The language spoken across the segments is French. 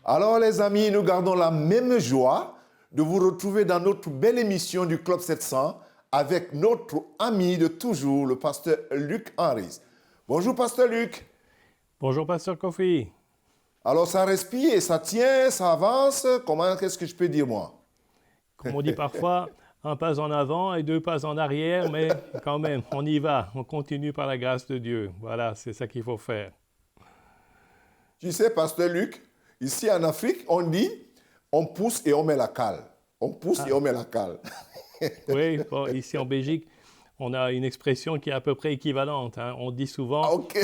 Alors les amis, nous gardons la même joie de vous retrouver dans notre belle émission du Club 700 avec notre ami de toujours, le pasteur Luc Henrys. Bonjour pasteur Luc. Bonjour pasteur Kofi. Alors ça respire, ça tient, ça avance. Comment, qu'est-ce que je peux dire moi? Comme on dit parfois, un pas en avant et deux pas en arrière, mais quand même, on y va, on continue par la grâce de Dieu. Voilà, c'est ça qu'il faut faire. Tu sais, pasteur Luc, ici en Afrique, on dit, on pousse et on met la cale. On pousse et on met la cale. Oui, bon, ici en Belgique, on a une expression qui est à peu près équivalente. Hein. On dit souvent, Ok,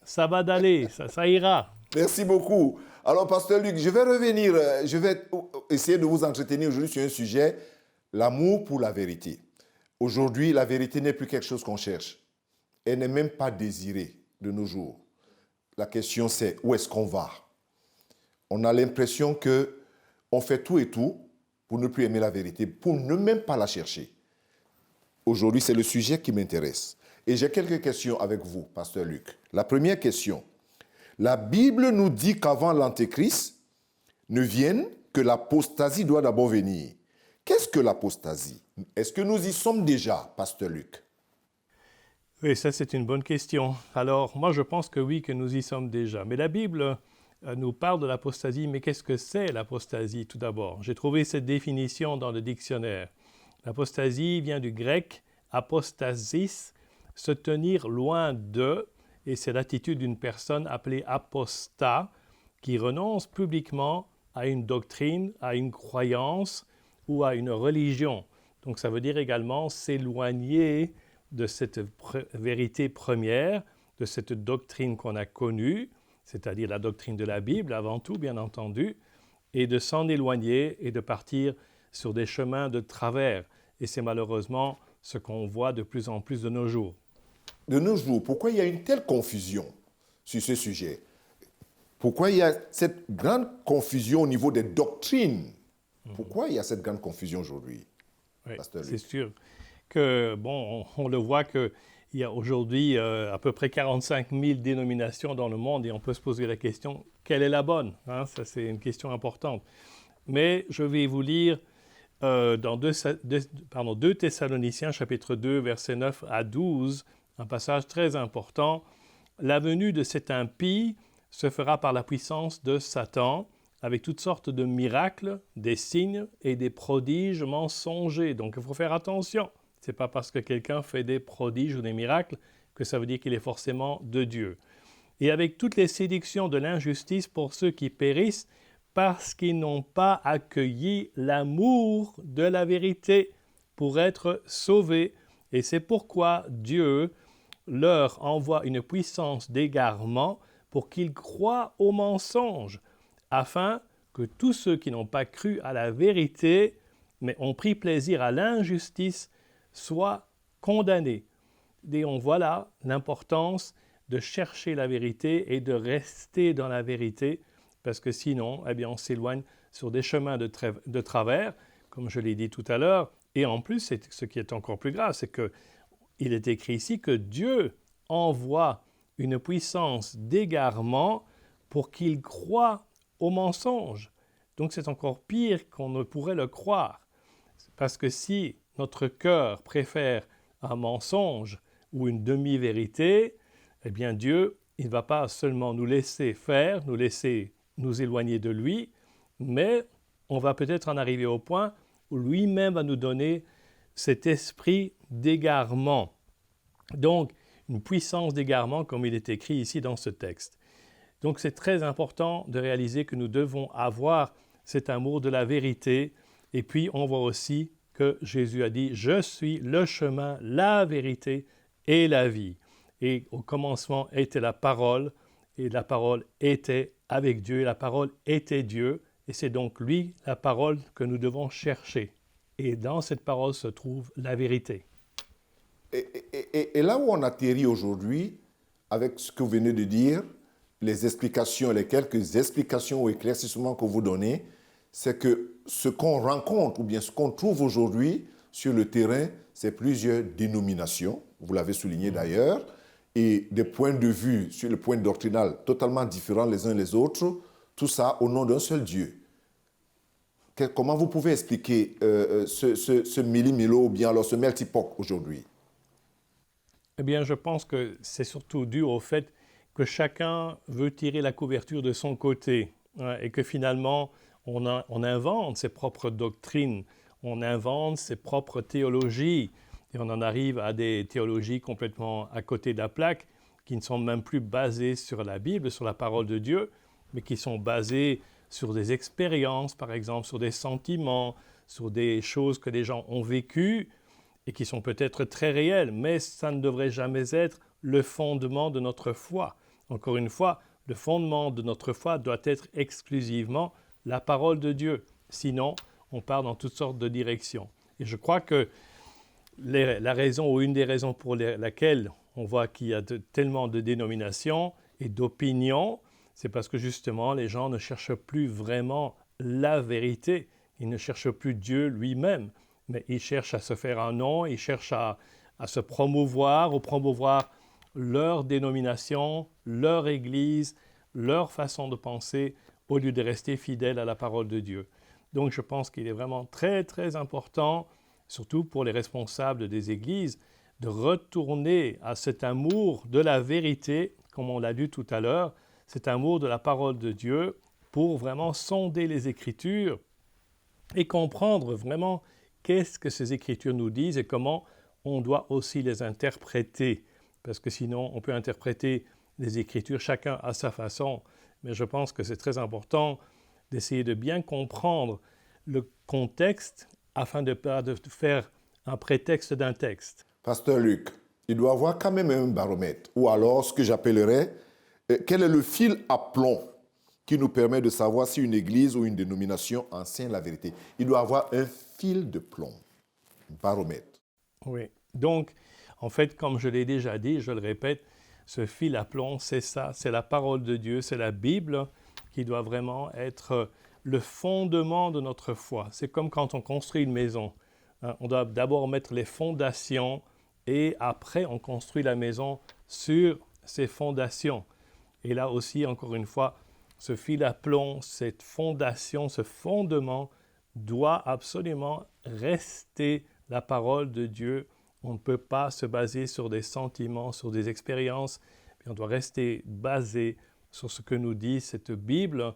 ça va d'aller, ça ira. merci beaucoup. Alors, pasteur Luc, je vais revenir, je vais essayer de vous entretenir aujourd'hui sur un sujet, l'amour pour la vérité. Aujourd'hui, la vérité n'est plus quelque chose qu'on cherche. Elle n'est même pas désirée de nos jours. La question c'est où est-ce qu'on va? On a l'impression qu'on fait tout et tout pour ne plus aimer la vérité, pour ne même pas la chercher. Aujourd'hui, c'est le sujet qui m'intéresse. Et j'ai quelques questions avec vous, pasteur Luc. La première question. La Bible nous dit qu'avant l'Antéchrist ne vienne, que l'apostasie doit d'abord venir. Qu'est-ce que l'apostasie? Est-ce que nous y sommes déjà, pasteur Luc? Oui, ça c'est une bonne question. Alors, moi je pense que oui, que nous y sommes déjà. Mais la Bible nous parle de l'apostasie, mais qu'est-ce que c'est l'apostasie tout d'abord? J'ai trouvé cette définition dans le dictionnaire. L'apostasie vient du grec apostasis, se tenir loin de, et c'est l'attitude d'une personne appelée apostat qui renonce publiquement à une doctrine, à une croyance ou à une religion. Donc ça veut dire également s'éloigner de cette vérité première, de cette doctrine qu'on a connue, c'est-à-dire la doctrine de la Bible avant tout, bien entendu, et de s'en éloigner et de partir sur des chemins de travers. Et c'est malheureusement ce qu'on voit de plus en plus de nos jours. De nos jours, pourquoi il y a une telle confusion sur ce sujet? Pourquoi il y a cette grande confusion au niveau des doctrines? Pourquoi il y a cette grande confusion aujourd'hui, Oui, pasteur Luc? c'est sûr que, bon, on le voit qu'il y a aujourd'hui à peu près 45 000 dénominations dans le monde et on peut se poser la question, quelle est la bonne? Hein, ça, c'est une question importante. Mais je vais vous lire dans 2 Thessaloniciens, chapitre 2, versets 9 à 12, un passage très important. « La venue de cet impie se fera par la puissance de Satan, avec toutes sortes de miracles, des signes et des prodiges mensongers. » Donc, il faut faire attention. Ce n'est pas parce que quelqu'un fait des prodiges ou des miracles que ça veut dire qu'il est forcément de Dieu. « Et avec toutes les séductions de l'injustice pour ceux qui périssent, parce qu'ils n'ont pas accueilli l'amour de la vérité pour être sauvés. Et c'est pourquoi Dieu leur envoie une puissance d'égarement pour qu'ils croient aux mensonges, afin que tous ceux qui n'ont pas cru à la vérité, mais ont pris plaisir à l'injustice, soient condamnés. » Et on voit là l'importance de chercher la vérité et de rester dans la vérité, parce que sinon, eh bien, on s'éloigne sur des chemins de travers, comme je l'ai dit tout à l'heure. Et en plus, ce qui est encore plus grave, c'est qu'il est écrit ici que Dieu envoie une puissance d'égarement pour qu'ils croient aux mensonges. Donc c'est encore pire qu'on ne pourrait le croire. Parce que si notre cœur préfère un mensonge ou une demi-vérité, eh bien Dieu, il ne va pas seulement nous laisser faire, nous laisser nous éloigner de lui, mais on va peut-être en arriver au point où lui-même va nous donner cet esprit d'égarement. Donc, une puissance d'égarement, comme il est écrit ici dans ce texte. Donc, c'est très important de réaliser que nous devons avoir cet amour de la vérité. Et puis, on voit aussi que Jésus a dit « Je suis le chemin, la vérité et la vie ». Et au commencement était la parole, et la parole était avec Dieu, et la parole était Dieu, et c'est donc lui, la parole, que nous devons chercher. Et dans cette parole se trouve la vérité. Et là où on atterrit aujourd'hui, avec ce que vous venez de dire, les explications, les quelques explications ou éclaircissements que vous donnez, c'est que ce qu'on rencontre, ou bien ce qu'on trouve aujourd'hui sur le terrain, c'est plusieurs dénominations, vous l'avez souligné d'ailleurs, et des points de vue sur le point doctrinal totalement différents les uns les autres, Tout ça au nom d'un seul Dieu. Comment vous pouvez expliquer ce milli-milo ou bien alors ce melting-pot aujourd'hui? Eh bien, je pense que c'est surtout dû au fait que chacun veut tirer la couverture de son côté, hein, et que finalement, on invente ses propres doctrines, on invente ses propres théologies, et on en arrive à des théologies complètement à côté de la plaque, qui ne sont même plus basées sur la Bible, sur la parole de Dieu, mais qui sont basées sur des expériences, par exemple, sur des sentiments, sur des choses que les gens ont vécues, et qui sont peut-être très réelles, mais ça ne devrait jamais être le fondement de notre foi. Encore une fois, le fondement de notre foi doit être exclusivement la parole de Dieu. Sinon, on part dans toutes sortes de directions. Et je crois que la raison, ou une des raisons pour laquelle on voit qu'il y a tellement de dénominations et d'opinions, c'est parce que justement, les gens ne cherchent plus vraiment la vérité. Ils ne cherchent plus Dieu lui-même, mais ils cherchent à se faire un nom, ils cherchent à se promouvoir ou promouvoir leur dénomination, leur église, leur façon de penser, au lieu de rester fidèles à la parole de Dieu. Donc je pense qu'il est vraiment très, très important, surtout pour les responsables des églises, de retourner à cet amour de la vérité, comme on l'a dit tout à l'heure, cet amour de la parole de Dieu, pour vraiment sonder les Écritures et comprendre vraiment qu'est-ce que ces Écritures nous disent et comment on doit aussi les interpréter. Parce que sinon, on peut interpréter les Écritures chacun à sa façon. Mais je pense que c'est très important d'essayer de bien comprendre le contexte afin de ne pas faire un prétexte d'un texte. Pasteur Luc, il doit y avoir quand même un baromètre, ou alors ce que j'appellerais, quel est le fil à plomb qui nous permet de savoir si une église ou une dénomination enseigne la vérité. Il doit y avoir un fil de plomb, un baromètre. Oui, donc en fait, comme je l'ai déjà dit, je le répète, ce fil à plomb, c'est ça, c'est la parole de Dieu, c'est la Bible qui doit vraiment être le fondement de notre foi. C'est comme quand on construit une maison. On doit d'abord mettre les fondations et après on construit la maison sur ces fondations. Et là aussi, encore une fois, ce fil à plomb, cette fondation, ce fondement doit absolument rester la parole de Dieu. On ne peut pas se baser sur des sentiments, sur des expériences, mais on doit rester basé sur ce que nous dit cette Bible,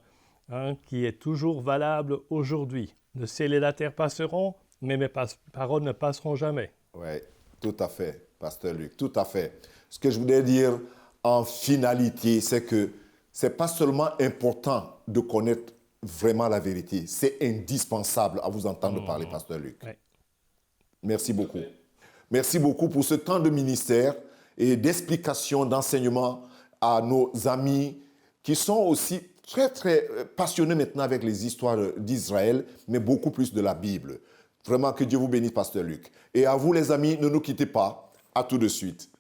qui est toujours valable aujourd'hui. Le ciel et la terre passeront, mais mes paroles ne passeront jamais. Oui, tout à fait, Pasteur Luc, tout à fait. Ce que je voulais dire en finalité, c'est que ce n'est pas seulement important de connaître vraiment la vérité, c'est indispensable à vous entendre parler, Pasteur Luc. Oui. Merci beaucoup. Merci beaucoup pour ce temps de ministère et d'explication, d'enseignement à nos amis qui sont aussi très, très passionnés maintenant avec les histoires d'Israël, mais beaucoup plus de la Bible. Vraiment, que Dieu vous bénisse, Pasteur Luc. Et à vous, les amis, ne nous quittez pas. À tout de suite.